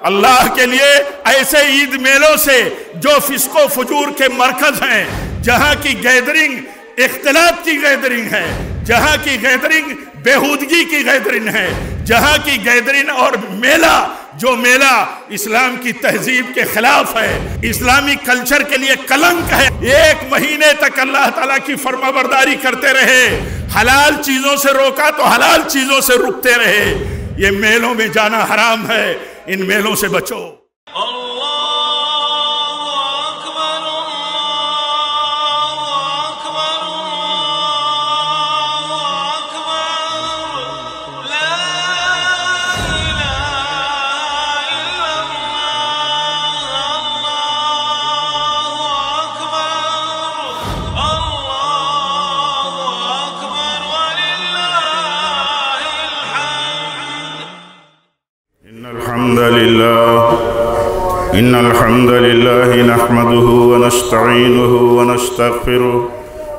اللہ کے لیے ایسے عید میلوں سے جو فسق و فجور کے مرکز ہیں، جہاں کی گیدرنگ اختلاط کی گیدرنگ ہے، جہاں کی گیدرنگ بےہودگی کی گیدرنگ ہے، جہاں کی گیدرنگ اور میلہ جو میلہ اسلام کی تہذیب کے خلاف ہے، اسلامی کلچر کے لیے کلنک ہے، 1 مہینے تک اللہ تعالیٰ کی فرما برداری کرتے رہے، حلال چیزوں سے روکا تو حلال چیزوں سے رکتے رہے۔ یہ میلوں میں جانا حرام ہے، ان میلوں سے بچو۔ إن الحمد لله نحمده ونستعينه ونستغفره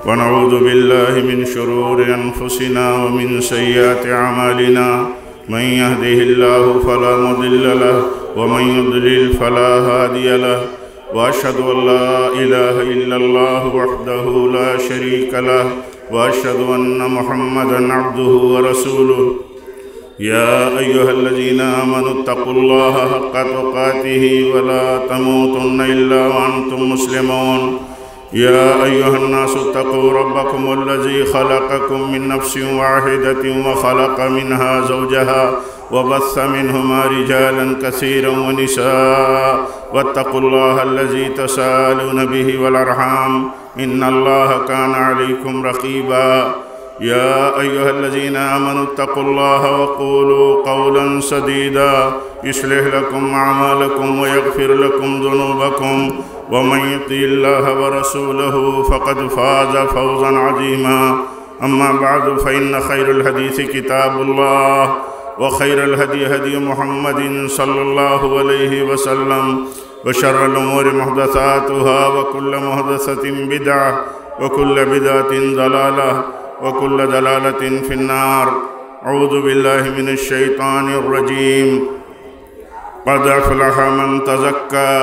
ونعوذ بالله من شرور أنفسنا ومن سيئات أعمالنا من يهده الله فلا مضل له ومن يضلل فلا هادي له وأشهد أن لا إله إلا الله وحده لا شريك له وأشهد أن محمدا عبده ورسوله يا أيها الذين آمنوا اتقوا الله حق تقاته ولا تموتن إلا وأنتم مسلمون يا أيها الناس اتقوا ربكم الذي خلقكم من نفس واحدة وخلق منها زوجها وبث منهما رجالا كثيرا ونساء واتقوا الله الذي تساءلون به والأرحام إن الله كان عليكم رقيبا يا أيها الذين آمنوا اتقوا الله وقولوا قولا سديدا يصلح لكم أعمالكم ويغفر لكم ذنوبكم ومن يطع الله ورسوله فقد فاز فوزا عظيما أما بعد فإن خير الحديث كتاب الله وخير الهدي هدي محمد صلى الله عليه وسلم وشر الأمور محدثاتها وكل محدثة بدعة وكل بدعة ضلالة وكل ضلالة في النار أعوذ بالله من الشيطان الرجيم قد أفلح من تزكى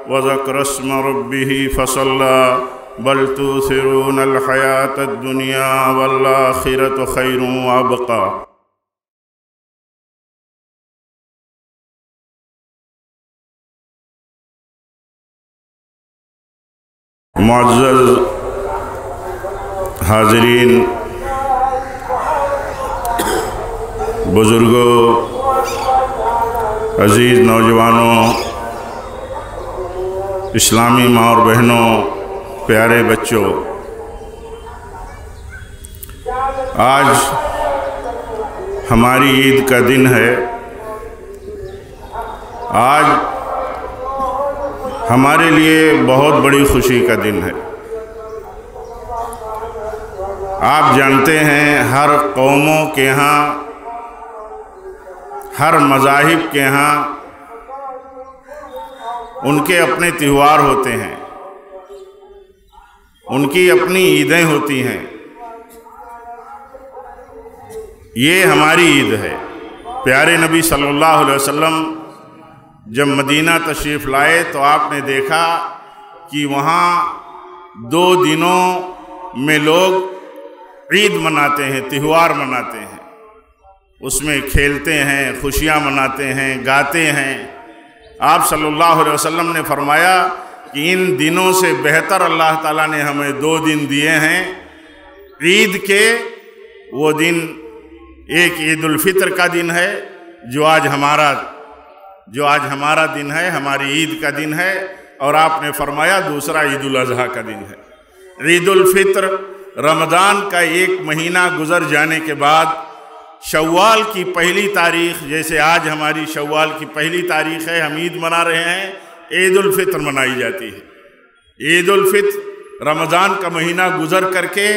وذكر اسم ربه فصلى بل تؤثرون الحياة الدنيا والآخرة خير وأبقى معزز حاضرین، بزرگوں، عزیز نوجوانوں، اسلامی ماں اور بہنوں، پیارے بچوں، آج ہماری عید کا دن ہے۔ آج ہمارے لیے بہت بڑی خوشی کا دن ہے۔ آپ جانتے ہیں ہر قوموں کے ہاں، ہر مذاہب کے ہاں ان کے اپنے تہوار ہوتے ہیں، ان کی اپنی عیدیں ہوتی ہیں۔ یہ ہماری عید ہے۔ پیارے نبی صلی اللہ علیہ وسلم جب مدینہ تشریف لائے تو آپ نے دیکھا کہ وہاں 2 دنوں میں لوگ عید مناتے ہیں، تہوار مناتے ہیں، اس میں کھیلتے ہیں، خوشیاں مناتے ہیں، گاتے ہیں۔ آپ صلی اللہ علیہ وسلم نے فرمایا کہ ان دنوں سے بہتر اللہ تعالیٰ نے ہمیں 2 دن دیے ہیں۔ عید کے وہ دن، ایک عید الفطر کا دن ہے جو آج ہمارا دن ہے، ہماری عید کا دن ہے، اور آپ نے فرمایا دوسرا عید الاضحیٰ کا دن ہے۔ عید الفطر رمضان کا 1 مہینہ گزر جانے کے بعد شوال کی پہلی تاریخ، جیسے آج ہماری شوال کی پہلی تاریخ ہے، ہم عید منا رہے ہیں، عید الفطر منائی جاتی ہے۔ عید الفطر رمضان کا مہینہ گزر کر کے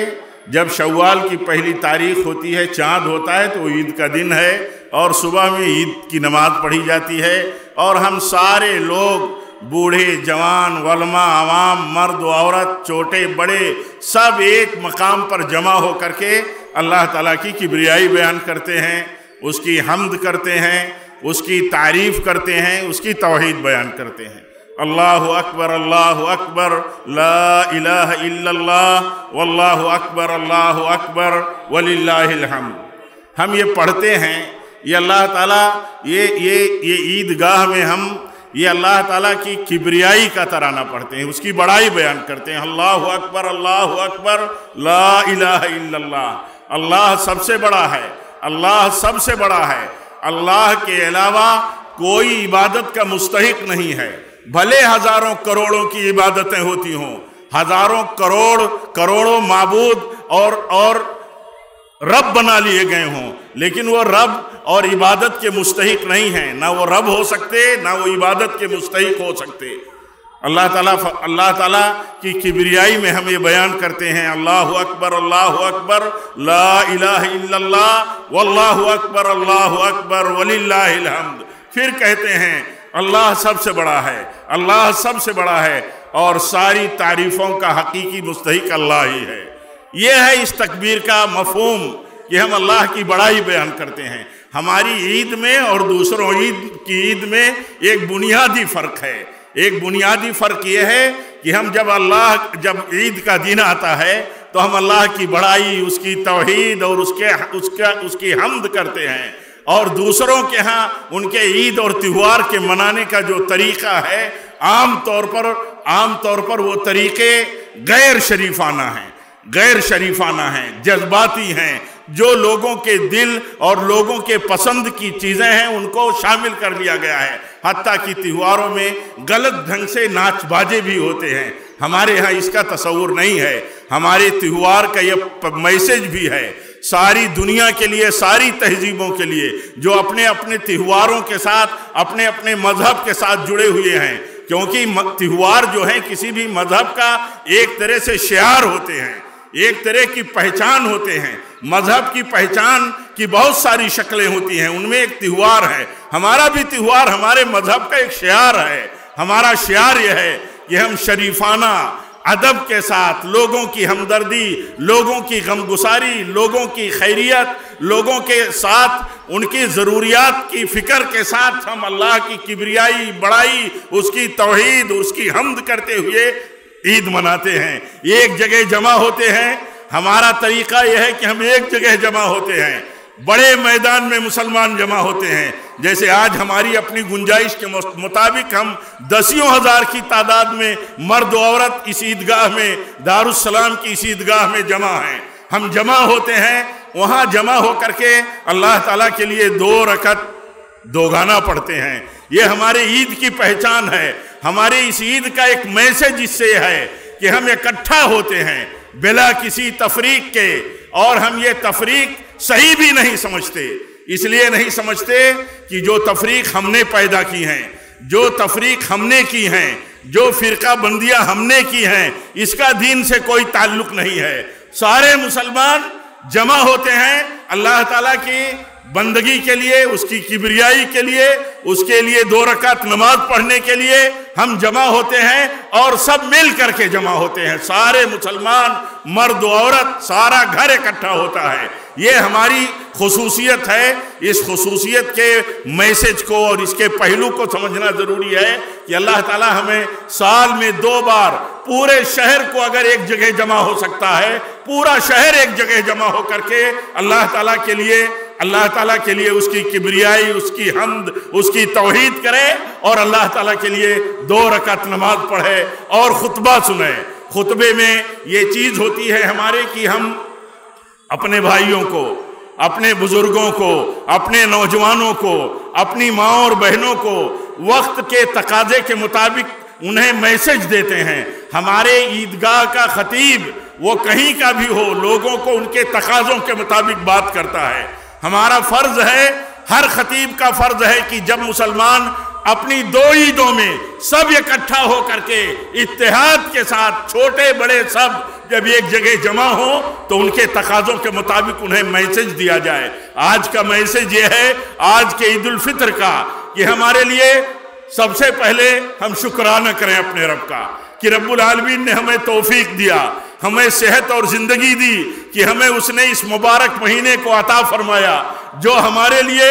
جب شوال کی پہلی تاریخ ہوتی ہے، چاند ہوتا ہے، تو عید کا دن ہے، اور صبح میں عید کی نماز پڑھی جاتی ہے، اور ہم سارے لوگ، بوڑھے جوان، علماء، عوام، مرد و عورت، چھوٹے بڑے، سب ایک مقام پر جمع ہو کر کے اللہ تعالیٰ کی کبریائی بیان کرتے ہیں، اس کی حمد کرتے ہیں، اس کی تعریف کرتے ہیں، اس کی توحید بیان کرتے ہیں۔ اللہ اکبر لا الہ الا اللہ واللہ اکبر وللہ الحمد۔ ہم یہ پڑھتے ہیں، یہ اللہ تعالیٰ یہ عیدگاہ میں ہم یہ اللہ تعالیٰ کی کبریائی کا ترانہ پڑھتے ہیں، اس کی بڑائی بیان کرتے ہیں۔ اللہ اکبر لا الہ الا اللہ، اللہ سب سے بڑا ہے، اللہ سب سے بڑا ہے، اللہ کے علاوہ کوئی عبادت کا مستحق نہیں ہے۔ بھلے ہزاروں کروڑوں کی عبادتیں ہوتی ہوں، ہزاروں کروڑوں معبود اور رب بنا لیے گئے ہوں، لیکن وہ رب اور عبادت کے مستحق نہیں ہیں، نہ وہ رب ہو سکتے نہ وہ عبادت کے مستحق ہو سکتے۔ اللہ تعالیٰ کی کبریائی میں ہم یہ بیان کرتے ہیں، اللہ اکبر لا الہ الا اللہ واللہ اکبر وللہ الحمد۔ پھر کہتے ہیں اللہ سب سے بڑا ہے، اللہ سب سے بڑا ہے، اور ساری تعریفوں کا حقیقی مستحق اللہ ہی ہے۔ یہ ہے اس تکبیر کا مفہوم کہ ہم اللہ کی بڑائی بیان کرتے ہیں۔ ہماری عید میں اور دوسروں کی عید میں ایک بنیادی فرق ہے۔ ایک بنیادی فرق یہ ہے کہ ہم جب عید کا دن آتا ہے تو ہم اللہ کی بڑائی، اس کی توحید اور اس کی حمد کرتے ہیں، اور دوسروں کے ہاں ان کے عید اور تہوار کے منانے کا جو طریقہ ہے عام طور پر وہ طریقے غیر شریفانہ ہیں، جذباتی ہیں، جو لوگوں کے دل اور لوگوں کے پسند کی چیزیں ہیں ان کو شامل کر لیا گیا ہے۔ حتیٰ کہ تہواروں میں غلط ڈھنگ سے ناچ باجے بھی ہوتے ہیں، ہمارے ہاں اس کا تصور نہیں ہے۔ ہمارے تہوار کا یہ میسج بھی ہے ساری دنیا کے لیے، ساری تہذیبوں کے لیے، جو اپنے اپنے تہواروں کے ساتھ اپنے اپنے مذہب کے ساتھ جڑے ہوئے ہیں، کیونکہ تہوار جو ہیں کسی بھی مذہب کا ایک طرح سے شعار ہوتے ہیں، ایک طرح کی پہچان ہوتے ہیں۔ مذہب کی پہچان کی بہت ساری شکلیں ہوتی ہیں، ان میں ایک تہوار ہے۔ ہمارا بھی تہوار ہمارے مذہب کا ایک شعار ہے۔ ہمارا شعار یہ ہے کہ ہم شریفانہ ادب کے ساتھ لوگوں کی ہمدردی، لوگوں کی غمگساری، لوگوں کی خیریت، لوگوں کے ساتھ ان کی ضروریات کی فکر کے ساتھ ہم اللہ کی کبریائی، بڑائی، اس کی توحید، اس کی حمد کرتے ہوئے عید مناتے ہیں۔ ایک جگہ جمع ہوتے ہیں۔ ہمارا طریقہ یہ ہے کہ ہم ایک جگہ جمع ہوتے ہیں، بڑے میدان میں مسلمان جمع ہوتے ہیں۔ جیسے آج ہماری اپنی گنجائش کے مطابق ہم دسیوں ہزار کی تعداد میں مرد و عورت اس عیدگاہ میں، دارالسلام کی اس عیدگاہ میں جمع ہیں۔ ہم جمع ہوتے ہیں، وہاں جمع ہو کر کے اللہ تعالیٰ کے لیے 2 رکعت دوگانا پڑھتے ہیں۔ یہ ہمارے عید کی پہچان ہے۔ ہمارے اس عید کا ایک میسج اس سے ہے کہ ہم اکٹھا ہوتے ہیں بلا کسی تفریق کے، اور ہم یہ تفریق صحیح بھی نہیں سمجھتے۔ اس لیے نہیں سمجھتے کہ جو تفریق ہم نے پیدا کی ہیں، جو تفریق ہم نے کی ہیں، جو فرقہ بندیاں ہم نے کی ہیں، اس کا دین سے کوئی تعلق نہیں ہے۔ سارے مسلمان جمع ہوتے ہیں اللہ تعالیٰ کی بندگی کے لیے، اس کی کبریائی کے لیے، اس کے لیے 2 رکعت نماز پڑھنے کے لیے ہم جمع ہوتے ہیں، اور سب مل کر کے جمع ہوتے ہیں۔ سارے مسلمان، مرد و عورت، سارا گھر اکٹھا ہوتا ہے۔ یہ ہماری خصوصیت ہے۔ اس خصوصیت کے میسج کو اور اس کے پہلو کو سمجھنا ضروری ہے کہ اللہ تعالیٰ ہمیں سال میں 2 بار پورے شہر کو اگر ایک جگہ جمع ہو سکتا ہے، پورا شہر ایک جگہ جمع ہو کر کے اللہ تعالیٰ کے لیے اس کی کبریائی، اس کی حمد، اس کی توحید کرے، اور اللہ تعالیٰ کے لیے 2 رکعت نماز پڑھے اور خطبہ سنے۔ خطبے میں یہ چیز ہوتی ہے ہمارے کہ ہم اپنے بھائیوں کو، اپنے بزرگوں کو، اپنے نوجوانوں کو، اپنی ماں اور بہنوں کو وقت کے تقاضے کے مطابق انہیں میسج دیتے ہیں۔ ہمارے عیدگاہ کا خطیب وہ کہیں کا بھی ہو، لوگوں کو ان کے تقاضوں کے مطابق بات کرتا ہے۔ ہمارا فرض ہے، ہر خطیب کا فرض ہے کہ جب مسلمان اپنی 2 عیدوں میں سب اکٹھا ہو کر کے اتحاد کے ساتھ، چھوٹے بڑے سب جب ایک جگہ جمع ہو تو ان کے تقاضوں کے مطابق انہیں میسج دیا جائے۔ آج کا میسج یہ ہے، آج کے عید الفطر کا، کہ ہمارے لیے سب سے پہلے ہم شکرانہ کریں اپنے رب کا کہ رب العالمین نے ہمیں توفیق دیا، ہمیں صحت اور زندگی دی، کہ ہمیں اس نے اس مبارک مہینے کو عطا فرمایا جو ہمارے لیے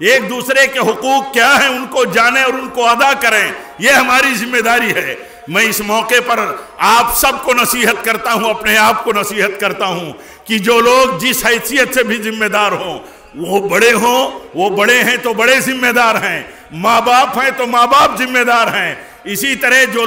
ایک دوسرے کے حقوق کیا ہیں ان کو جانیں اور ان کو ادا کریں، یہ ہماری ذمہ داری ہے۔ میں اس موقع پر آپ سب کو نصیحت کرتا ہوں، اپنے آپ کو نصیحت کرتا ہوں کہ جو لوگ جس حیثیت سے بھی ذمہ دار ہوں، وہ بڑے ہوں، وہ بڑے ہیں تو بڑے ذمہ دار ہیں، ماں باپ ہیں تو ماں باپ ذمہ دار ہیں، اسی طرح جو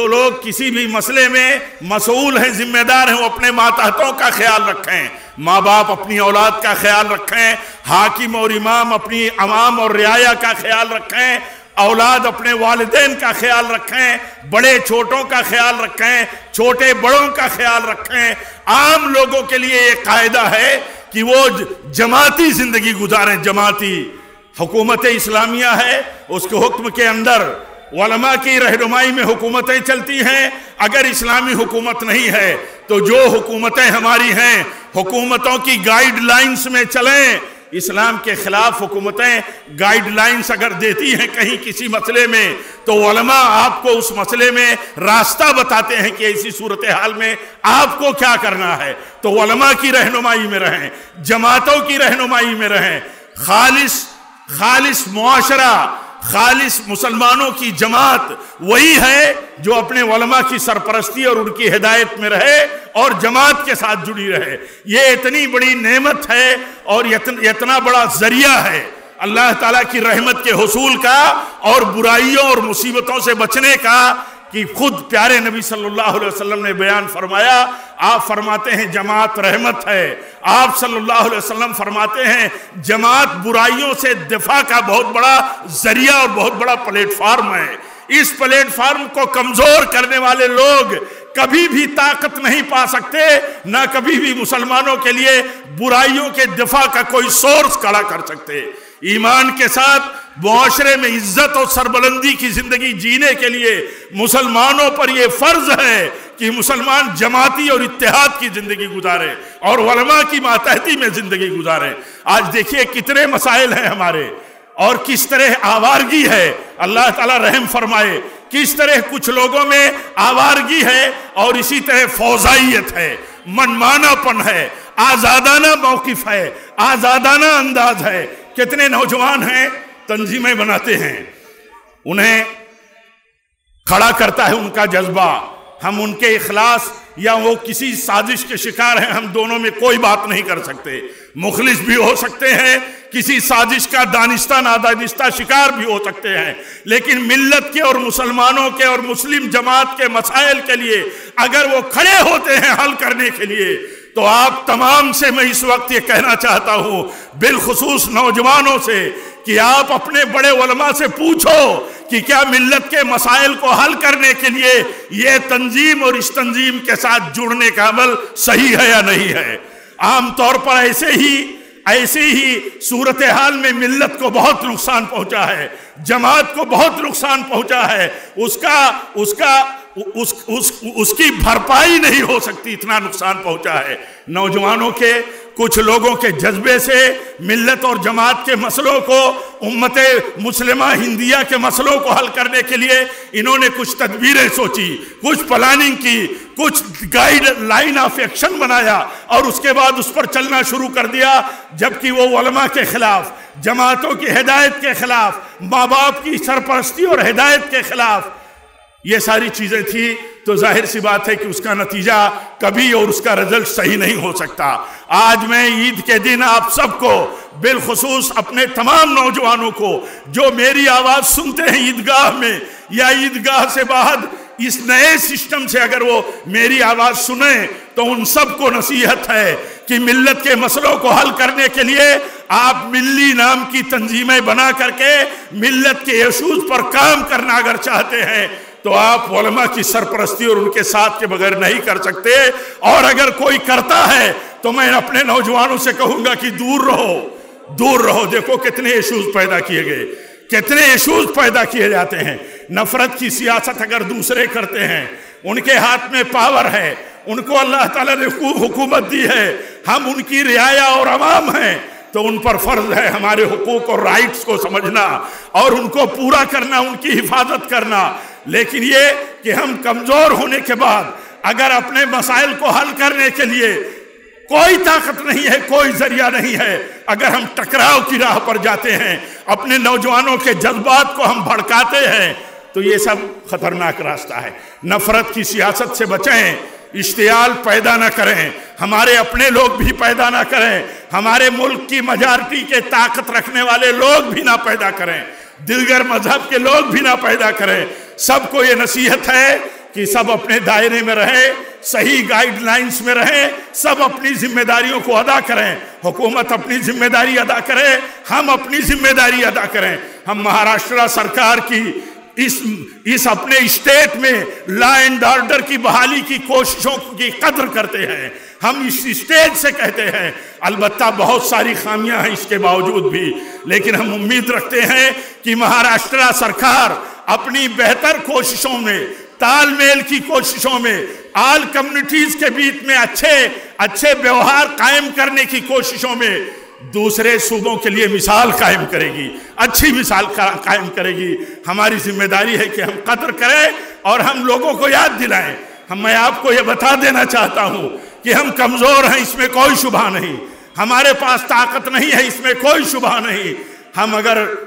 لوگ کسی بھی مسئلے میں مسئول ہیں، ذمہ دار ہیں، وہ اپنے ماتحتوں کا خیال رکھیں، ماں باپ اپنی اولاد کا خیال رکھیں، حاکم اور امام اپنی عوام اور رعایا کا خیال رکھیں، اولاد اپنے والدین کا خیال رکھیں، بڑے چھوٹوں کا خیال رکھیں، چھوٹے بڑوں کا خیال رکھیں۔ عام لوگوں کے لیے یہ قاعدہ ہے کہ وہ جماعتی زندگی گزاریں، جماعتی۔ حکومت اسلامیہ ہے، اس کے حکم کے اندر علماء کی رہنمائی میں حکومتیں چلتی ہیں۔ اگر اسلامی حکومت نہیں ہے تو جو حکومتیں ہماری ہیں، حکومتوں کی گائیڈ لائنز میں چلیں۔ اسلام کے خلاف حکومتیں گائیڈ لائنز اگر دیتی ہیں کہیں کسی مسئلے میں، تو علماء آپ کو اس مسئلے میں راستہ بتاتے ہیں کہ ایسی صورتحال میں آپ کو کیا کرنا ہے۔ تو علماء کی رہنمائی میں رہیں، جماعتوں کی رہنمائی میں رہیں۔ خالص معاشرہ، خالص مسلمانوں کی جماعت وہی ہے جو اپنے علماء کی سرپرستی اور ان کی ہدایت میں رہے اور جماعت کے ساتھ جڑی رہے۔ یہ اتنی بڑی نعمت ہے اور اتنا بڑا ذریعہ ہے اللہ تعالیٰ کی رحمت کے حصول کا اور برائیوں اور مصیبتوں سے بچنے کا، کہ خود پیارے نبی صلی اللہ علیہ وسلم نے بیان فرمایا۔ آپ فرماتے ہیں جماعت رحمت ہے، آپ صلی اللہ علیہ وسلم فرماتے ہیں جماعت برائیوں سے دفاع کا بہت بڑا ذریعہ اور بہت بڑا پلیٹ فارم ہے۔ اس پلیٹ فارم کو کمزور کرنے والے لوگ کبھی بھی طاقت نہیں پا سکتے، نہ کبھی بھی مسلمانوں کے لیے برائیوں کے دفاع کا کوئی سورس کھڑا کر سکتے۔ ایمان کے ساتھ معاشرے میں عزت اور سربلندی کی زندگی جینے کے لیے مسلمانوں پر یہ فرض ہے کہ مسلمان جماعتی اور اتحاد کی زندگی گزارے اور علماء کی ماتحتی میں زندگی گزارے۔ آج دیکھیے کتنے مسائل ہیں ہمارے اور کس طرح آوارگی ہے، اللہ تعالیٰ رحم فرمائے، کس طرح کچھ لوگوں میں آوارگی ہے اور اسی طرح فوضائیت ہے، منمانا پن ہے، آزادانہ موقف ہے، آزادانہ انداز ہے۔ کتنے نوجوان ہیں تنظیمیں بناتے ہیں، انہیں کھڑا کرتا ہے ان کا جذبہ، ہم ان کے اخلاص یا وہ کسی سازش کے شکار ہیں، ہم دونوں میں کوئی بات نہیں کر سکتے۔ مخلص بھی ہو سکتے ہیں، کسی سازش کا دانستہ نادانستہ شکار بھی ہو سکتے ہیں، لیکن ملت کے اور مسلمانوں کے اور مسلم جماعت کے مسائل کے لیے اگر وہ کھڑے ہوتے ہیں حل کرنے کے لیے، تو آپ تمام سے میں اس وقت یہ کہنا چاہتا ہوں، بالخصوص نوجوانوں سے، کہ آپ اپنے بڑے علماء سے پوچھو کہ کیا ملت کے مسائل کو حل کرنے کے لیے یہ تنظیم اور اس تنظیم کے ساتھ جڑنے کا عمل صحیح ہے یا نہیں ہے۔ عام طور پر ایسے ہی صورتحال میں ملت کو بہت نقصان پہنچا ہے، جماعت کو بہت نقصان پہنچا ہے، اس کی بھرپائی نہیں ہو سکتی، اتنا نقصان پہنچا ہے۔ نوجوانوں کے کچھ لوگوں کے جذبے سے ملت اور جماعت کے مسئلوں کو، امت مسلمہ ہندیہ کے مسئلوں کو حل کرنے کے لیے انہوں نے کچھ تدبیریں سوچی، کچھ پلاننگ کی، کچھ گائیڈ لائن آف ایکشن بنایا اور اس کے بعد اس پر چلنا شروع کر دیا، جبکہ وہ علماء کے خلاف، جماعتوں کی ہدایت کے خلاف، ماں باپ کی سرپرستی اور ہدایت کے خلاف یہ ساری چیزیں تھی۔ تو ظاہر سی بات ہے کہ اس کا نتیجہ کبھی اور اس کا رزلٹ صحیح نہیں ہو سکتا۔ آج میں عید کے دن آپ سب کو، بالخصوص اپنے تمام نوجوانوں کو جو میری آواز سنتے ہیں عیدگاہ میں یا عیدگاہ سے بعد اس نئے سسٹم سے اگر وہ میری آواز سنیں، تو ان سب کو نصیحت ہے کہ ملت کے مسئلوں کو حل کرنے کے لیے آپ ملی نام کی تنظیمیں بنا کر کے ملت کے ایشوز پر کام کرنا اگر چاہتے ہیں تو آپ علماء کی سرپرستی اور ان کے ساتھ کے بغیر نہیں کر سکتے، اور اگر کوئی کرتا ہے تو میں اپنے نوجوانوں سے کہوں گا کہ دور رہو۔ دیکھو کتنے ایشوز پیدا کیے گئے، کتنے ایشوز پیدا کیے جاتے ہیں۔ نفرت کی سیاست اگر دوسرے کرتے ہیں، ان کے ہاتھ میں پاور ہے، ان کو اللہ تعالیٰ نے حکومت دی ہے، ہم ان کی رعایا اور عوام ہیں، تو ان پر فرض ہے ہمارے حقوق اور رائٹس کو سمجھنا اور ان کو پورا کرنا، ان کی حفاظت کرنا۔ لیکن یہ کہ ہم کمزور ہونے کے بعد اگر اپنے مسائل کو حل کرنے کے لیے کوئی طاقت نہیں ہے، کوئی ذریعہ نہیں ہے۔ اگر ہم ٹکراؤ کی راہ پر جاتے ہیں، اپنے نوجوانوں کے جذبات کو ہم بھڑکاتے ہیں، تو یہ سب خطرناک راستہ ہے۔ نفرت کی سیاست سے بچیں، اشتعال پیدا نہ کریں، ہمارے اپنے لوگ بھی پیدا نہ کریں، ہمارے ملک کی میجارٹی کے طاقت رکھنے والے لوگ بھی نہ پیدا کریں، دیگر مذہب کے لوگ بھی نہ پیدا کریں۔ سب کو یہ نصیحت ہے کہ سب اپنے دائرے میں رہیں، صحیح گائیڈ لائنز میں رہیں، سب اپنی ذمہ داریوں کو ادا کریں۔ حکومت اپنی ذمہ داری ادا کرے، ہم اپنی ذمہ داری ادا کریں۔ ہم مہاراشٹر سرکار کی اس اپنے اسٹیٹ میں لا اینڈ آرڈر کی بحالی کی کوششوں کی قدر کرتے ہیں، ہم اس اسٹیٹ سے کہتے ہیں۔ البتہ بہت ساری خامیاں ہیں اس کے باوجود بھی، لیکن ہم امید رکھتے ہیں کہ مہاراشٹر سرکار اپنی بہتر کوششوں میں، تال میل کی کوششوں میں، آل کمیونٹیز کے بیچ میں اچھے ویوہار قائم کرنے کی کوششوں میں دوسرے صوبوں کے لیے مثال قائم کرے گی، اچھی مثال قائم کرے گی۔ ہماری ذمہ داری ہے کہ ہم قدر کریں اور ہم لوگوں کو یاد دلائیں۔ میں آپ کو یہ بتا دینا چاہتا ہوں کہ ہم کمزور ہیں، اس میں کوئی شبہ نہیں، ہمارے پاس طاقت نہیں ہے، اس میں کوئی شبہ نہیں۔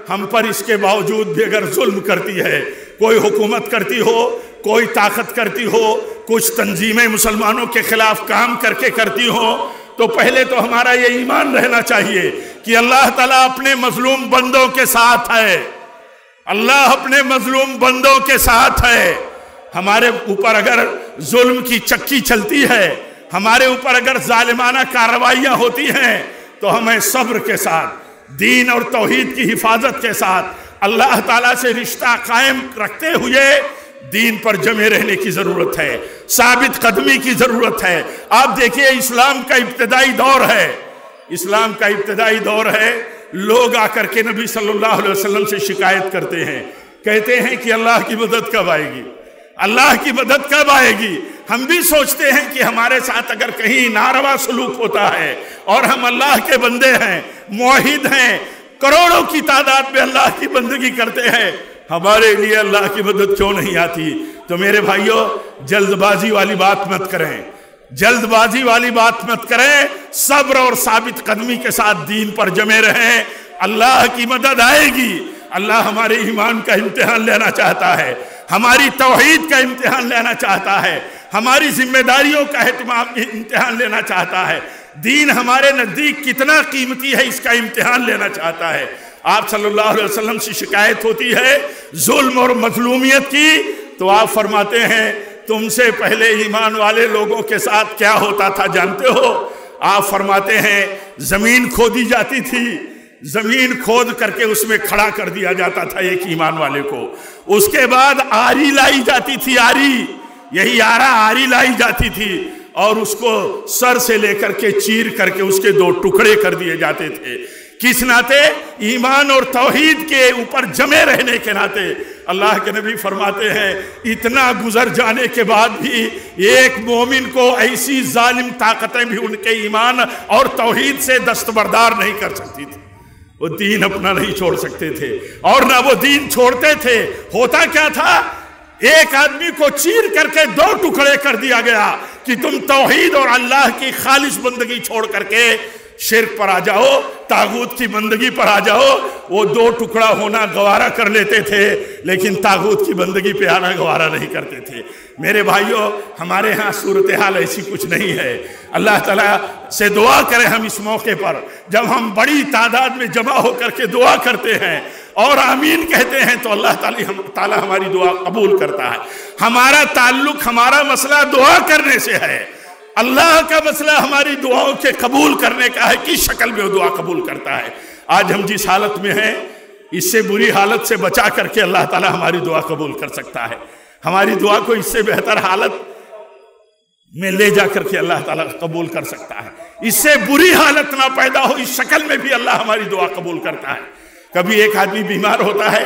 ہم پر اس کے باوجود بھی اگر ظلم کرتی ہے، کوئی حکومت کرتی ہو، کوئی طاقت کرتی ہو، کچھ تنظیمیں مسلمانوں کے خلاف کام کر کے کرتی ہو، تو پہلے تو ہمارا یہ ایمان رہنا چاہیے کہ اللہ تعالیٰ اپنے مظلوم بندوں کے ساتھ ہے، اللہ اپنے مظلوم بندوں کے ساتھ ہے۔ ہمارے اوپر اگر ظلم کی چکی چلتی ہے، ہمارے اوپر اگر ظالمانہ کارروائیاں ہوتی ہیں، تو ہمیں صبر کے ساتھ، دین اور توحید کی حفاظت کے ساتھ، اللہ تعالیٰ سے رشتہ قائم رکھتے ہوئے دین پر جمے رہنے کی ضرورت ہے، ثابت قدمی کی ضرورت ہے۔ آپ دیکھیے اسلام کا ابتدائی دور ہے، اسلام کا ابتدائی دور ہے، لوگ آ کر کے نبی صلی اللہ علیہ وسلم سے شکایت کرتے ہیں، کہتے ہیں کہ اللہ کی مدد کب آئے گی، اللہ کی مدد کب آئے گی۔ ہم بھی سوچتے ہیں کہ ہمارے ساتھ اگر کہیں ناروا سلوک ہوتا ہے اور ہم اللہ کے بندے ہیں، موحد ہیں، کروڑوں کی تعداد میں اللہ کی بندگی کرتے ہیں، ہمارے لیے اللہ کی مدد کیوں نہیں آتی؟ تو میرے بھائیوں، جلد بازی والی بات مت کریں، جلد بازی والی بات مت کریں، صبر اور ثابت قدمی کے ساتھ دین پر جمے رہیں، اللہ کی مدد آئے گی۔ اللہ ہمارے ایمان کا امتحان لینا چاہتا ہے، ہماری توحید کا امتحان لینا چاہتا ہے، ہماری ذمہ داریوں کا امتحان لینا چاہتا ہے، دین ہمارے نزدیک کتنا قیمتی ہے اس کا امتحان لینا چاہتا ہے۔ آپ صلی اللہ علیہ وسلم سے شکایت ہوتی ہے ظلم اور مظلومیت کی، تو آپ فرماتے ہیں تم سے پہلے ایمان والے لوگوں کے ساتھ کیا ہوتا تھا جانتے ہو؟ آپ فرماتے ہیں زمین کھودی جاتی تھی، زمین کھود کر کے اس میں کھڑا کر دیا جاتا تھا ایک ایمان والے کو، اس کے بعد آری لائی جاتی تھی، آری، یہی آری لائی جاتی تھی، اور اس کو سر سے لے کر کے چیر کر کے اس کے 2 ٹکڑے کر دیے جاتے تھے۔ کس ناطے؟ ایمان اور توحید کے اوپر جمے رہنے کے ناطے۔ اللہ کے نبی فرماتے ہیں اتنا گزر جانے کے بعد بھی ایک مومن کو ایسی ظالم طاقتیں بھی ان کے ایمان اور توحید سے دستبردار نہیں کر سکتی تھی، وہ دین اپنا نہیں چھوڑ سکتے تھے، اور نہ وہ دین چھوڑتے تھے۔ ہوتا کیا تھا؟ ایک آدمی کو چیر کر کے 2 ٹکڑے کر دیا گیا کہ تم توحید اور اللہ کی خالص بندگی چھوڑ کر کے شرک پر آ جاؤ، طاغوت کی بندگی پر آ جاؤ۔ وہ 2 ٹکڑا ہونا گوارا کر لیتے تھے، لیکن طاغوت کی بندگی پہ آنا گوارا نہیں کرتے تھے۔ میرے بھائیوں، ہمارے ہاں صورتحال ایسی کچھ نہیں ہے۔ اللہ تعالیٰ سے دعا کریں ہم اس موقع پر، جب ہم بڑی تعداد میں جمع ہو کر کے دعا کرتے ہیں اور آمین کہتے ہیں، تو اللہ تعالیٰ ہماری دعا قبول کرتا ہے۔ ہمارا تعلق، ہمارا مسئلہ دعا کرنے سے ہے، اللہ کا مسئلہ ہماری دعاؤں کے قبول کرنے کا ہے، کس شکل میں وہ دعا قبول کرتا ہے۔ آج ہم جس حالت میں ہیں، اس سے بری حالت سے بچا کر کے اللہ تعالیٰ ہماری دعا قبول کر سکتا ہے۔ ہماری دعا کو اس سے بہتر حالت میں لے جا کر کے اللہ تعالیٰ قبول کر سکتا ہے۔ اس سے بری حالت نہ پیدا ہو، اس شکل میں بھی اللہ ہماری دعا قبول کرتا ہے۔ کبھی ایک آدمی بیمار ہوتا ہے،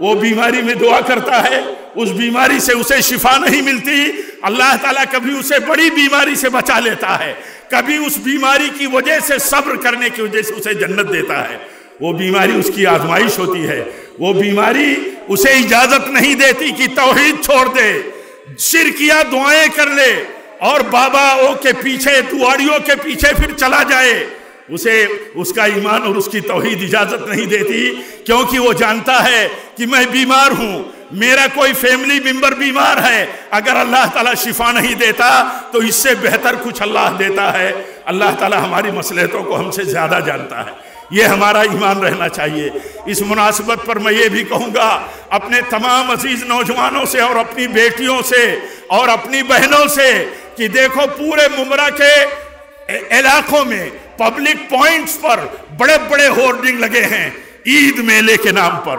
وہ بیماری میں دعا کرتا ہے، اس بیماری سے اسے شفا نہیں ملتی، اللہ تعالیٰ کبھی اسے بڑی بیماری سے بچا لیتا ہے، کبھی اس بیماری کی وجہ سے صبر کرنے کی وجہ سے اسے جنت دیتا ہے۔ وہ بیماری اس کی آزمائش ہوتی ہے، وہ بیماری اسے اجازت نہیں دیتی کہ توحید چھوڑ دے، شرکیہ دعائیں کر لے اور باباؤں کے پیچھے دعاڑیوں کے پیچھے پھر چلا جائے، اسے اس کا ایمان اور اس کی توحید اجازت نہیں دیتی، کیونکہ وہ جانتا ہے کہ میں بیمار ہوں، میرا کوئی فیملی ممبر بیمار ہے، اگر اللہ تعالیٰ شفا نہیں دیتا تو اس سے بہتر کچھ اللہ دیتا ہے۔ اللہ تعالیٰ ہماری مصلحتوں کو ہم سے زیادہ جانتا ہے، یہ ہمارا ایمان رہنا چاہیے۔ اس مناسبت پر میں یہ بھی کہوں گا اپنے تمام عزیز نوجوانوں سے اور اپنی بیٹیوں سے اور اپنی بہنوں سے کہ دیکھو پورے ممرہ کے علاقوں میں پبلک پوائنٹس پر بڑے بڑے ہورڈنگ لگے ہیں عید میلے کے نام پر،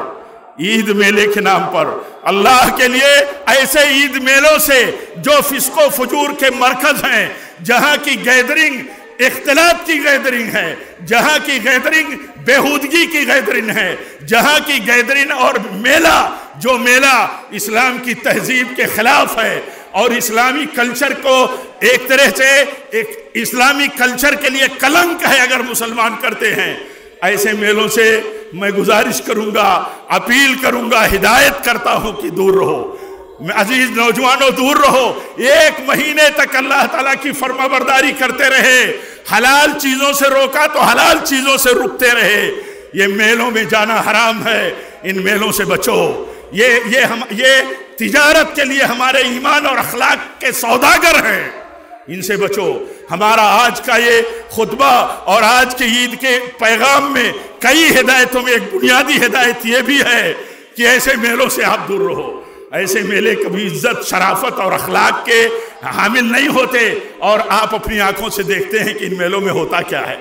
عید میلے کے نام پر۔ اللہ کے لیے ایسے عید میلوں سے جو فسق و فجور کے مرکز ہیں، جہاں کی گیدرنگ اختلاف کی گیدرنگ ہے، جہاں کی گیدرنگ بےہودگی کی گیدرنگ ہے، جہاں کی گیدرنگ اور میلہ جو میلہ اسلام کی تہذیب کے خلاف ہے اور اسلامی کلچر کو ایک طرح سے ایک اسلامی کلچر کے لیے کلنک ہے اگر مسلمان کرتے ہیں، ایسے میلوں سے میں گزارش کروں گا، اپیل کروں گا، ہدایت کرتا ہوں کہ دور رہو۔ عزیز نوجوانوں دور رہو، ایک مہینے تک اللہ تعالیٰ کی فرما برداری کرتے رہے، حلال چیزوں سے روکا تو حلال چیزوں سے رکتے رہے۔ یہ میلوں میں جانا حرام ہے، ان میلوں سے بچو، یہ تجارت کے لیے ہمارے ایمان اور اخلاق کے سوداگر ہیں، ان سے بچو۔ ہمارا آج کا یہ خطبہ اور آج کے عید کے پیغام میں کئی ہدایتوں میں ایک بنیادی ہدایت یہ بھی ہے کہ ایسے میلوں سے آپ دور رہو۔ ایسے میلے کبھی عزت، شرافت اور اخلاق کے حامل نہیں ہوتے، اور آپ اپنی آنکھوں سے دیکھتے ہیں کہ ان میلوں میں ہوتا کیا ہے۔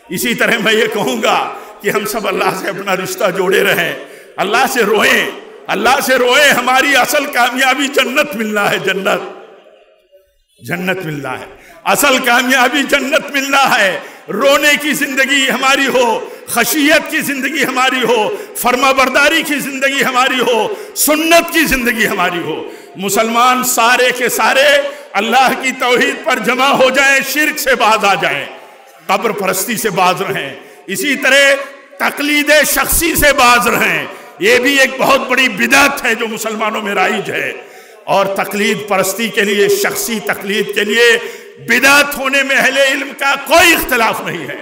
اسی طرح میں یہ کہوں گا کہ ہم سب اللہ سے اپنا رشتہ جوڑے رہیں، اللہ سے روئیں، اللہ سے روئیں۔ ہماری اصل کامیابی جنت ملنا ہے، جنت ملنا ہے، اصل کامیابی جنت ملنا ہے۔ رونے کی زندگی ہماری ہو، خشیت کی زندگی ہماری ہو، فرما برداری کی زندگی ہماری ہو، سنت کی زندگی ہماری ہو۔ مسلمان سارے کے سارے اللہ کی توحید پر جمع ہو جائیں، شرک سے باز آ جائیں، قبر پرستی سے باز رہیں، اسی طرح تقلید شخصی سے باز رہیں۔ یہ بھی ایک بہت بڑی بدعت ہے جو مسلمانوں میں رائج ہے، اور تقلید پرستی کے لیے، شخصی تقلید کے لیے بدعت ہونے میں اہل علم کا کوئی اختلاف نہیں ہے،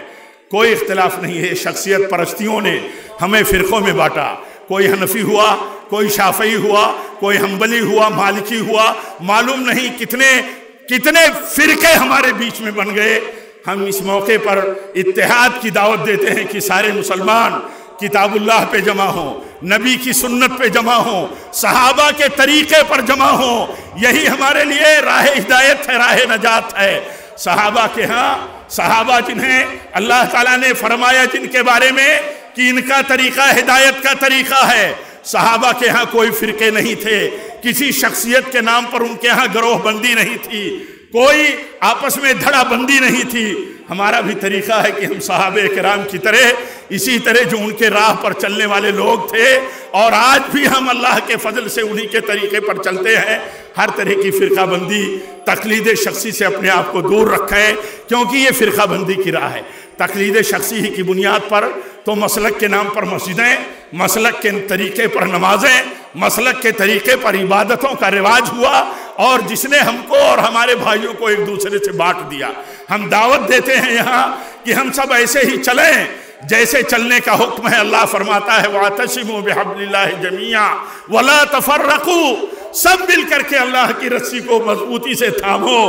کوئی اختلاف نہیں ہے۔ شخصیت پرستیوں نے ہمیں فرقوں میں بانٹا، کوئی حنفی ہوا، کوئی شافعی ہوا، کوئی حنبلی ہوا، مالکی ہوا، معلوم نہیں کتنے فرقے ہمارے بیچ میں بن گئے۔ ہم اس موقع پر اتحاد کی دعوت دیتے ہیں کہ سارے مسلمان کتاب اللہ پہ جمع ہوں، نبی کی سنت پہ جمع ہوں، صحابہ کے طریقے پر جمع ہوں۔ یہی ہمارے لیے راہ ہدایت ہے، راہ نجات ہے۔ صحابہ کے ہاں، صحابہ جنہیں اللہ تعالیٰ نے فرمایا جن کے بارے میں کہ ان کا طریقہ ہدایت کا طریقہ ہے، صحابہ کے ہاں کوئی فرقے نہیں تھے، کسی شخصیت کے نام پر ان کے ہاں گروہ بندی نہیں تھی، کوئی آپس میں دھڑا بندی نہیں تھی۔ ہمارا بھی طریقہ ہے کہ ہم صحابہ کرام کی طرح، اسی طرح جو ان کے راہ پر چلنے والے لوگ تھے، اور آج بھی ہم اللہ کے فضل سے انہی کے طریقے پر چلتے ہیں۔ ہر طرح کی فرقہ بندی، تقلید شخصی سے اپنے آپ کو دور رکھیں، کیونکہ یہ فرقہ بندی کی راہ ہے۔ تقلید شخصی ہی کی بنیاد پر تو مسلک کے نام پر مسجدیں، مسلک کے طریقے پر نمازیں، مسلک کے طریقے پر عبادتوں کا رواج ہوا، اور جس نے ہم کو اور ہمارے بھائیوں کو ایک دوسرے سے بانٹ دیا۔ ہم دعوت دیتے ہیں یہاں کہ ہم سب ایسے ہی چلیں جیسے چلنے کا حکم ہے۔ اللہ فرماتا ہے وَاعْتَصِمُوا بِحَبْلِ اللَّهِ جَمِيعًا وَلَا تَفَرَّقُوا، سب مل کر کے اللہ کی رسی کو مضبوطی سے تھامو،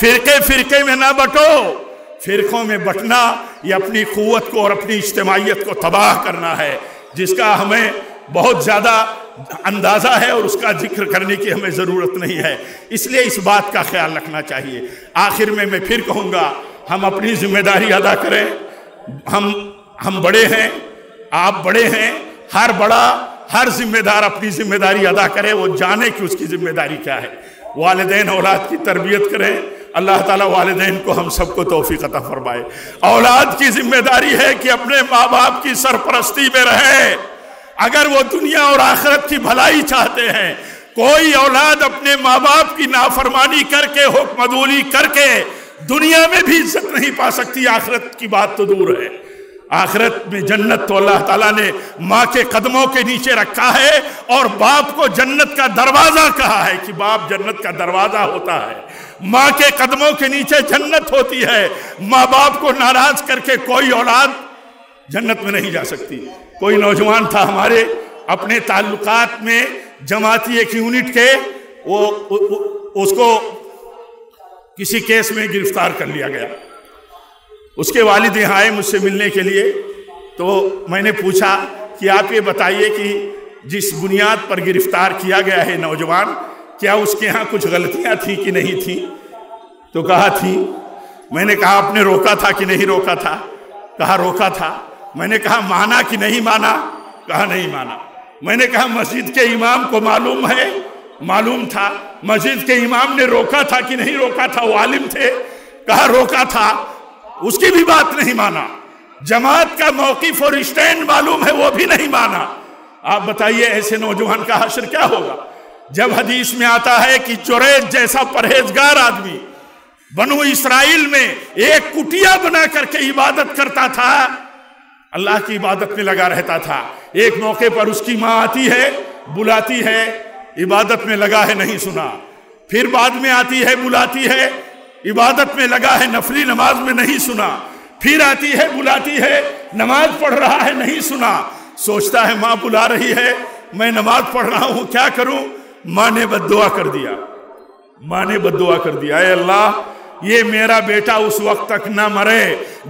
فرقے میں نہ بٹو۔ فرقوں میں بٹنا یہ اپنی قوت کو اور اپنی اجتماعیت کو تباہ کرنا ہے، جس کا ہمیں بہت زیادہ اندازہ ہے اور اس کا ذکر کرنے کی ہمیں ضرورت نہیں ہے، اس لیے اس بات کا خیال رکھنا چاہیے۔ آخر میں پھر کہوں گا ہم اپنی ذمہ داری ادا کریں۔ ہم بڑے ہیں، آپ بڑے ہیں، ہر ذمہ دار اپنی ذمہ داری ادا کرے، وہ جانے کہ اس کی ذمہ داری کیا ہے۔ والدین اولاد کی تربیت کریں، اللہ تعالیٰ والدین کو ہم سب کو توفیق عطا فرمائے۔ اولاد کی ذمہ داری ہے کہ اپنے ماں باپ کی سرپرستی میں رہے، اگر وہ دنیا اور آخرت کی بھلائی چاہتے ہیں۔ کوئی اولاد اپنے ماں باپ کی نافرمانی کر کے، حکم عدولی کر کے دنیا میں بھی عزت نہیں پا سکتی، آخرت کی بات تو دور ہے۔ آخرت میں جنت تو اللہ تعالیٰ نے ماں کے قدموں کے نیچے رکھا ہے، اور باپ کو جنت کا دروازہ کہا ہے کہ باپ جنت کا دروازہ ہوتا ہے۔ ماں کے قدموں کے نیچے جنت ہوتی ہے۔ ماں باپ کو ناراض کر کے کوئی اولاد جنت میں نہیں جا سکتی۔ کوئی نوجوان تھا ہمارے اپنے تعلقات میں جماعتی ایک یونٹ کے، اس کو کسی کیس میں گرفتار کر لیا گیا۔ اس کے والد یہاں آئے مجھ سے ملنے کے لیے، تو میں نے پوچھا کہ آپ یہ بتائیے کہ جس بنیاد پر گرفتار کیا گیا ہے نوجوان، کیا اس کے ہاں کچھ غلطیاں تھیں کہ نہیں تھیں؟ تو کہا تھی۔ میں نے کہا آپ نے روکا تھا کہ نہیں روکا تھا؟ کہا روکا تھا۔ میں نے کہا مانا کہ نہیں مانا؟ کہا نہیں مانا۔ میں نے کہا مسجد کے امام کو معلوم ہے؟ معلوم تھا۔ مسجد کے امام نے روکا تھا کہ نہیں روکا تھا؟ وہ عالم تھے؟ کہا روکا تھا۔ اس کی بھی بات نہیں مانا۔ جماعت کا موقف اور اسٹینڈ معلوم ہے، وہ بھی نہیں مانا۔ آپ بتائیے ایسے نوجوان کا حشر کیا ہوگا؟ جب حدیث میں آتا ہے کہ جریج جیسا پرہیزگار آدمی بنو اسرائیل میں ایک کٹیا بنا کر کے عبادت کرتا تھا، اللہ کی عبادت میں لگا رہتا تھا، ایک موقع پر اس کی ماں آتی ہے، بلاتی ہے، عبادت میں لگا ہے، نہیں سنا۔ پھر بعد میں آتی ہے، بلاتی ہے، عبادت میں لگا ہے، نفلی نماز میں نہیں سنا۔ پھر آتی ہے، بلاتی ہے، نماز پڑھ رہا ہے، نہیں سنا۔ سوچتا ہے ماں بلا رہی ہے، میں نماز پڑھ رہا ہوں، کیا کروں؟ ماں نے بد دعا کر دیا۔ ماں نے بد دعا کر دیا، اے اللہ یہ میرا بیٹا اس وقت تک نہ مرے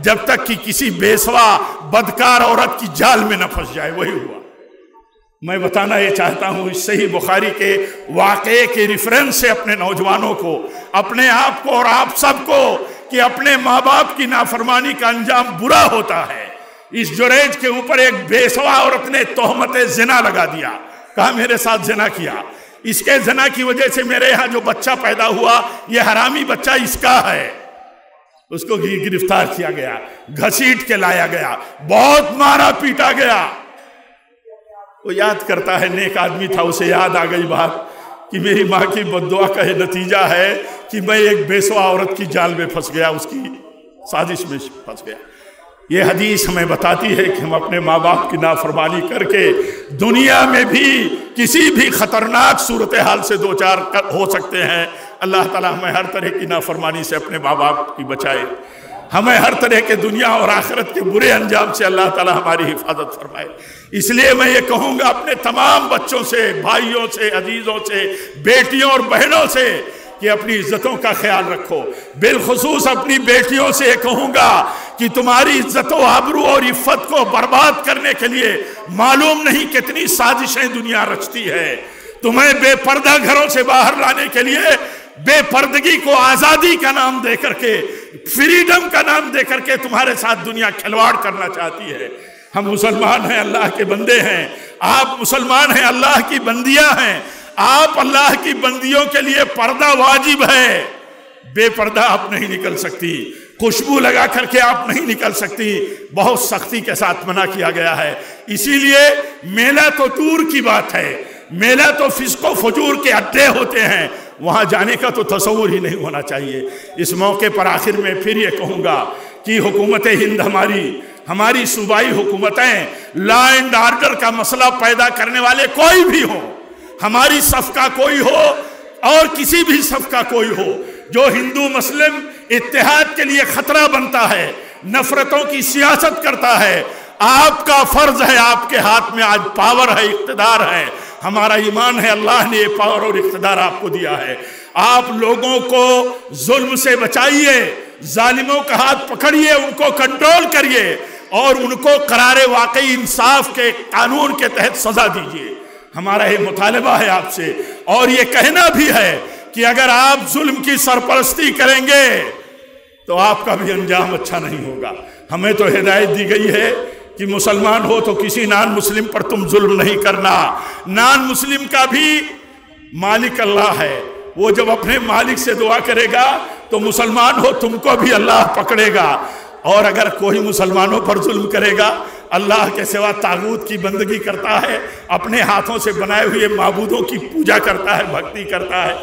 جب تک کہ کسی بیسوا بدکار عورت کی جال میں نہ پھنس جائے۔ وہی ہوا۔ میں بتانا یہ چاہتا ہوں اس صحیح بخاری کے واقعے کے ریفرنس سے اپنے نوجوانوں کو، اپنے آپ کو اور آپ سب کو، کہ اپنے ماں باپ کی نافرمانی کا انجام برا ہوتا ہے۔ اس جریج کے اوپر ایک بیسوا عورت نے تہمت زنا لگا دیا، کہا میرے ساتھ زنا کیا، اس کے زنا کی وجہ سے میرے یہاں جو بچہ پیدا ہوا یہ حرامی بچہ اس کا ہے۔ اس کو گرفتار کیا گیا، گھسیٹ کے لایا گیا، بہت مارا پیٹا گیا۔ وہ یاد کرتا ہے، نیک آدمی تھا، اسے یاد آ گئی بات کہ میری ماں کی بد دعا کا یہ نتیجہ ہے کہ میں ایک بیسوا عورت کی جال میں پھنس گیا، اس کی سازش میں پھنس گیا۔ یہ حدیث ہمیں بتاتی ہے کہ ہم اپنے ماں باپ کی نافرمانی کر کے دنیا میں بھی کسی بھی خطرناک صورتحال سے دوچار ہو سکتے ہیں۔ اللہ تعالیٰ ہمیں ہر طرح کی نافرمانی سے اپنے ماں باپ کی بچائے، ہمیں ہر طرح کے دنیا اور آخرت کے برے انجام سے اللہ تعالیٰ ہماری حفاظت فرمائے۔ اس لیے میں یہ کہوں گا اپنے تمام بچوں سے، بھائیوں سے، عزیزوں سے، بیٹیوں اور بہنوں سے کہ اپنی عزتوں کا خیال رکھو۔ بالخصوص اپنی بیٹیوں سے یہ کہوں گا کہ تمہاری عزت و آبرو اور عفت کو برباد کرنے کے لیے معلوم نہیں کتنی سازشیں دنیا رچتی ہے۔ تمہیں بے پردہ گھروں سے باہر لانے کے لیے بے پردگی کو آزادی کا نام دے کر کے، فریڈم کا نام دے کر کے تمہارے ساتھ دنیا کھلواڑ کرنا چاہتی ہے۔ ہم مسلمان ہیں، اللہ کے بندے ہیں، آپ مسلمان ہیں، اللہ کی بندیاں ہیں۔ آپ اللہ کی بندیوں کے لیے پردہ واجب ہے، بے پردہ آپ نہیں نکل سکتی، خوشبو لگا کر کے آپ نہیں نکل سکتی، بہت سختی کے ساتھ منع کیا گیا ہے۔ اسی لیے میلہ تو دور کی بات ہے، میلہ تو فسق و فجور کے اڈے ہوتے ہیں، وہاں جانے کا تو تصور ہی نہیں ہونا چاہیے۔ اس موقع پر آخر میں پھر یہ کہوں گا کہ حکومت ہند ہماری صوبائی حکومتیں، لا اینڈ آرڈر کا مسئلہ پیدا کرنے والے کوئی بھی ہوں، ہماری صف کا کوئی ہو اور کسی بھی صف کا کوئی ہو، جو ہندو مسلم اتحاد کے لیے خطرہ بنتا ہے، نفرتوں کی سیاست کرتا ہے، آپ کا فرض ہے، آپ کے ہاتھ میں آج پاور ہے، اقتدار ہے، ہمارا ایمان ہے اللہ نے یہ پاور اور اقتدار آپ کو دیا ہے۔ آپ لوگوں کو ظلم سے بچائیے، ظالموں کا ہاتھ پکڑیے، ان کو کنٹرول کریے اور ان کو قرار واقعی انصاف کے قانون کے تحت سزا دیجیے۔ ہمارا یہ مطالبہ ہے آپ سے، اور یہ کہنا بھی ہے کہ اگر آپ ظلم کی سرپرستی کریں گے تو آپ کا بھی انجام اچھا نہیں ہوگا۔ ہمیں تو ہدایت دی گئی ہے کہ مسلمان ہو تو کسی نان مسلم پر تم ظلم نہیں کرنا۔ نان مسلم کا بھی مالک اللہ ہے، وہ جب اپنے مالک سے دعا کرے گا تو مسلمان ہو تم کو بھی اللہ پکڑے گا، اور اگر کوئی مسلمانوں پر ظلم کرے گا، اللہ کے سوا طاغوت کی بندگی کرتا ہے، اپنے ہاتھوں سے بنائے ہوئے معبودوں کی پوجا کرتا ہے، بھکتی کرتا ہے،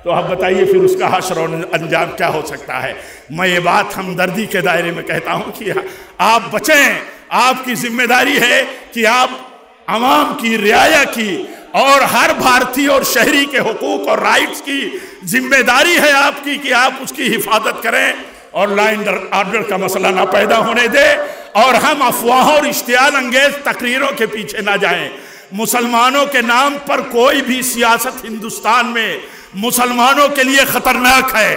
تو آپ بتائیے پھر اس کا حشر اور انجام کیا ہو سکتا ہے۔ میں یہ بات ہمدردی کے دائرے میں کہتا ہوں کہ آپ بچیں، آپ کی ذمہ داری ہے کہ آپ عوام کی رعایا کی اور ہر بھارتی اور شہری کے حقوق اور رائٹس کی ذمہ داری ہے آپ کی کہ آپ اس کی حفاظت کریں اور لا اینڈ آرڈر کا مسئلہ نہ پیدا ہونے دے، اور ہم افواہوں اور اشتعال انگیز تقریروں کے پیچھے نہ جائیں۔ مسلمانوں کے نام پر کوئی بھی سیاست ہندوستان میں مسلمانوں کے لیے خطرناک ہے۔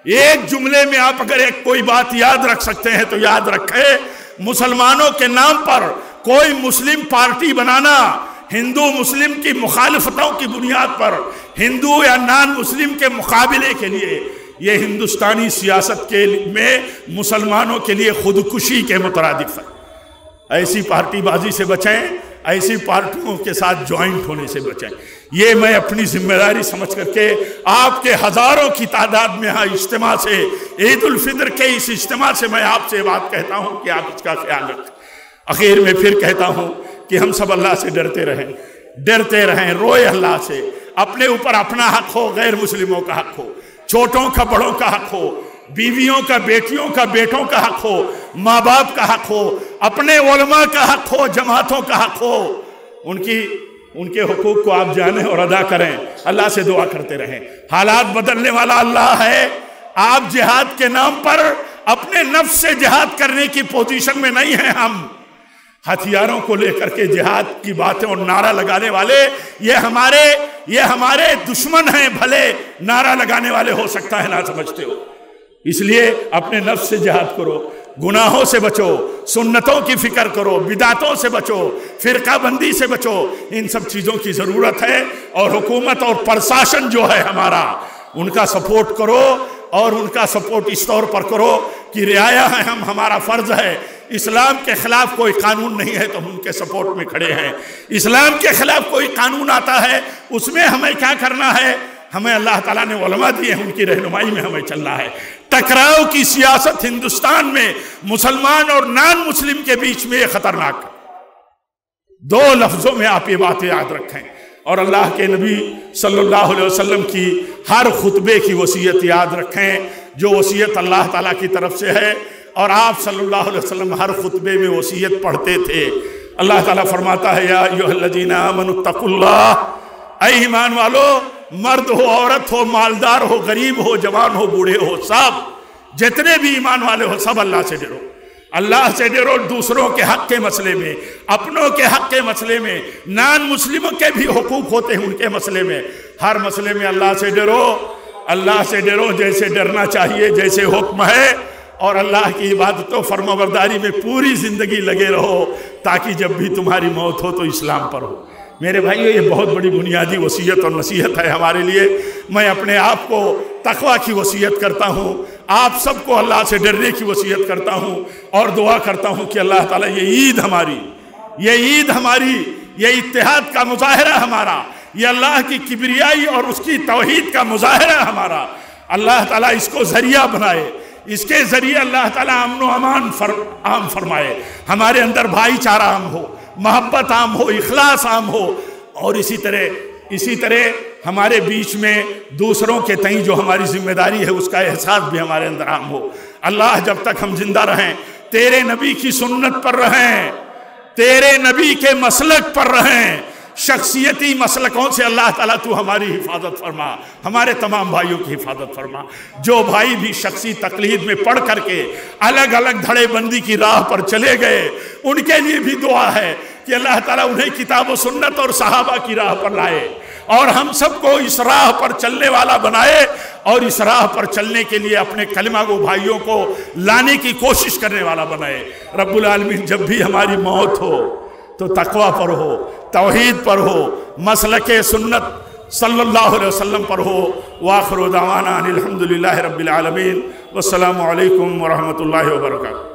ایک جملے میں آپ اگر ایک کوئی بات یاد رکھ سکتے ہیں تو یاد رکھیں، مسلمانوں کے نام پر کوئی مسلم پارٹی بنانا ہندو مسلم کی مخالفتوں کی بنیاد پر ہندو یا نان مسلم کے مقابلے کے لیے، یہ ہندوستانی سیاست کے میں مسلمانوں کے لیے خودکشی کے مترادف ہے۔ ایسی پارٹی بازی سے بچیں، ایسی پارٹیوں کے ساتھ جوائنٹ ہونے سے بچیں۔ یہ میں اپنی ذمہ داری سمجھ کر کے آپ کے ہزاروں کی تعداد میں یہاں اجتماع سے، عید الفطر کے اس اجتماع سے میں آپ سے بات کہتا ہوں کہ آپ اس کا خیال رکھیں۔ آخر میں پھر کہتا ہوں کہ ہم سب اللہ سے ڈرتے رہیں، روئے اللہ سے، اپنے اوپر اپنا حق ہو، غیر مسلموں کا حق ہو، چھوٹوں کا بڑوں کا حق ہو، بیویوں کا بیٹیوں کا بیٹوں کا حق ہو، ماں باپ کا حق ہو، اپنے علماء کا حق ہو، جماعتوں کا حق ہو، ان کے حقوق کو آپ جانیں اور ادا کریں۔ اللہ سے دعا کرتے رہیں، حالات بدلنے والا اللہ ہے۔ آپ جہاد کے نام پر اپنے نفس سے جہاد کرنے کی پوزیشن میں نہیں ہیں۔ ہم ہتھیاروں کو لے کر کے جہاد کی باتیں اور نعرہ لگانے والے یہ ہمارے دشمن ہیں، بھلے نعرہ لگانے والے ہو سکتا ہے نہ سمجھتے ہو۔ اس لیے اپنے نفس سے جہاد کرو، گناہوں سے بچو، سنتوں کی فکر کرو، بدعتوں سے بچو، فرقہ بندی سے بچو۔ ان سب چیزوں کی ضرورت ہے، اور حکومت اور پرشاسن جو ہے ہمارا، ان کا سپورٹ کرو، اور ان کا سپورٹ اس طور پر کرو کہ رعایا ہے ہم، ہمارا فرض ہے۔ اسلام کے خلاف کوئی قانون نہیں ہے تو ہم ان کے سپورٹ میں کھڑے ہیں۔ اسلام کے خلاف کوئی قانون آتا ہے، اس میں ہمیں کیا کرنا ہے؟ ہمیں اللہ تعالیٰ نے علماء دیے ہیں، ان کی رہنمائی میں ہمیں چلنا ہے۔ ٹکراؤ کی سیاست ہندوستان میں مسلمان اور نان مسلم کے بیچ میں یہ خطرناک ہے۔ دو لفظوں میں آپ یہ باتیں یاد رکھیں، اور اللہ کے نبی صلی اللہ علیہ وسلم کی ہر خطبے کی وصیت یاد رکھیں، جو وصیت اللہ تعالیٰ کی طرف سے ہے، اور آپ صلی اللہ علیہ وسلم ہر خطبے میں وصیت پڑھتے تھے۔ اللہ تعالیٰ فرماتا ہے، یا ایھا الذین آمنوا اتقوا اللہ، اے ایمان والو، مرد ہو، عورت ہو، مالدار ہو، غریب ہو، جوان ہو، بوڑھے ہو، سب جتنے بھی ایمان والے ہو، سب اللہ سے ڈرو۔ اللہ سے ڈرو، دوسروں کے حق کے مسئلے میں، اپنوں کے حق کے مسئلے میں، نان مسلموں کے بھی حقوق ہوتے ہیں ان کے مسئلے میں، ہر مسئلے میں اللہ سے ڈرو۔ اللہ سے ڈرو جیسے ڈرنا چاہیے، جیسے حکم ہے، اور اللہ کی عبادت و فرمانبرداری میں پوری زندگی لگے رہو، تاکہ جب بھی تمہاری موت ہو تو اسلام پر ہو۔ میرے بھائیو، یہ بہت بڑی بنیادی وصیت اور نصیحت ہے ہمارے لیے۔ میں اپنے آپ کو تقویٰ کی وصیت کرتا ہوں، آپ سب کو اللہ سے ڈرنے کی وصیت کرتا ہوں، اور دعا کرتا ہوں کہ اللہ تعالیٰ یہ عید ہماری، یہ اتحاد کا مظاہرہ ہمارا، یہ اللہ کی کبریائی اور اس کی توحید کا مظاہرہ ہمارا، اللہ تعالیٰ اس کو ذریعہ بنائے، اس کے ذریعے اللہ تعالیٰ امن و امان عام فرمائے، ہمارے اندر بھائی چارہ عام ہو، محبت عام ہو، اخلاص عام ہو، اور اسی طرح ہمارے بیچ میں دوسروں کے تئیں جو ہماری ذمہ داری ہے اس کا احساس بھی ہمارے اندر عام ہو۔ اللہ جب تک ہم زندہ رہیں، تیرے نبی کی سنت پر رہیں، تیرے نبی کے مسلک پر رہیں، شخصیتی مسلکوں سے اللہ تعالیٰ تو ہماری حفاظت فرما، ہمارے تمام بھائیوں کی حفاظت فرما۔ جو بھائی بھی شخصی تقلید میں پڑھ کر کے الگ الگ دھڑے بندی کی راہ پر چلے گئے، ان کے لیے بھی دعا ہے کہ اللہ تعالیٰ انہیں کتاب و سنت اور صحابہ کی راہ پر لائے، اور ہم سب کو اس راہ پر چلنے والا بنائے، اور اس راہ پر چلنے کے لیے اپنے کلمہ گو بھائیوں کو لانے کی کوشش کرنے والا بنائے۔ رب العالمین جب بھی ہماری موت ہو تو تقویٰ پر ہو، توحید پر ہو، مسلک سنت صلی اللہ علیہ وسلم پر ہو۔ وآخر دعوانا ان الحمدللہ رب العالمین، والسلام علیکم ورحمۃ اللہ وبرکاتہ۔